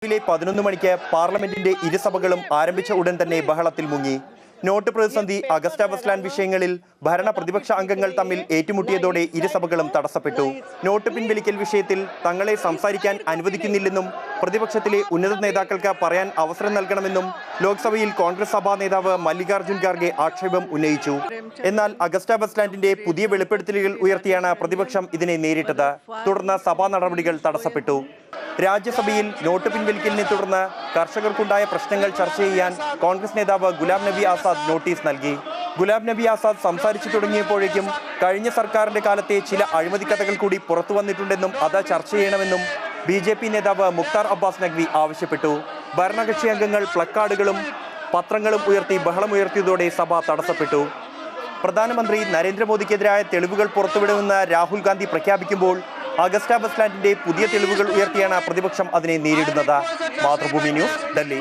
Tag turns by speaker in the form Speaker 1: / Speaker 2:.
Speaker 1: രാവിലെ 11 മണിക്ക് പാർലമെന്റിന്റെ ഇരുസഭകളും ആരംഭിച്ച ഉടൻ തന്നെ ബഹളത്തിൽ മുങ്ങി. നോട്ട് പ്രതിസന്ധി, അഗസ്റ്റ വെസ്റ്റ്ലാൻഡ് വിഷയങ്ങളിൽ ഭരണ പ്രതിപക്ഷ അംഗങ്ങൾ തമ്മിൽ ഏറ്റുമുട്ടിയതോടെ ഇരുസഭകളും തടസ്സപ്പെട്ടു. നോട്ട് പിൻവലിക്കൽ വിഷയത്തിൽ തങ്ങളെ സംസാരിക്കാൻ അനുവദിക്കുന്നില്ലെന്നും പ്രതിപക്ഷത്തിലെ ഉന്നത നേതാക്കൾക്ക് പറയാൻ അവസരം നൽകണമെന്നും ലോക്സഭയിൽ കോൺഗ്രസ് സഭാ നേതാവ് മല്ലികാർജ്ജുൻ ഖാർഗെ ആക്ഷേപം ഉന്നയിച്ചു. എന്നാൽ അഗസ്റ്റ വെസ്റ്റ്ലാൻഡിന്റെ പുതിയ വെളിപ്പെടുത്തലുകൾ ഉയർത്തിയാണ് പ്രതിപക്ഷം ഇതിനെ നേരിട്ടത്. തുടർന്ന് സഭാ നടപടികൾ തടസ്സപ്പെട്ടു. രാജ്യസഭയിൽ നോട്ട് പിൻവലിക്കലിനെ തുടർന്ന് കർഷകർക്കുണ്ടായ പ്രശ്നങ്ങൾ ചർച്ച ചെയ്യാൻ കോൺഗ്രസ് നേതാവ് ഗുലാം നബി ആസാദ് നോട്ടീസ് നൽകി. ഗുലാം നബി ആസാദ് സംസാരിച്ചു തുടങ്ങിയപ്പോഴേക്കും കഴിഞ്ഞ സർക്കാരിന്റെ കാലത്തെ ചില അഴിമതി കഥകൾ കൂടി പുറത്തു വന്നിട്ടുണ്ടെന്നും അത് ചർച്ച ചെയ്യണമെന്നും BJP നേതാവ് മുഖ്താർ അബ്ബാസ് നഖ്വി ആവശ്യപ്പെട്ടു. ഭരണകക്ഷി അംഗങ്ങൾ പ്ലക്കാർഡുകളും പത്രങ്ങളും ഉയർത്തി ബഹളമുയർത്തിയതോടെ സഭ തടസ്സപ്പെട്ടു. പ്രധാനമന്ത്രി നരേന്ദ്രമോദിക്കെതിരായ തെളിവുകൾ പുറത്തുവിടുമെന്ന് രാഹുൽ ഗാന്ധി പ്രഖ്യാപിക്കുമ്പോൾ അഗസ്റ്റ വെസ്റ്റ്ലാൻഡിന്റെ പുതിയ തെളിവുകൾ ഉയർത്തിയാണ് പ്രതിപക്ഷം അതിനെ നേരിടുന്നത്. മാതൃഭൂമി ന്യൂസ്, ഡൽഹി.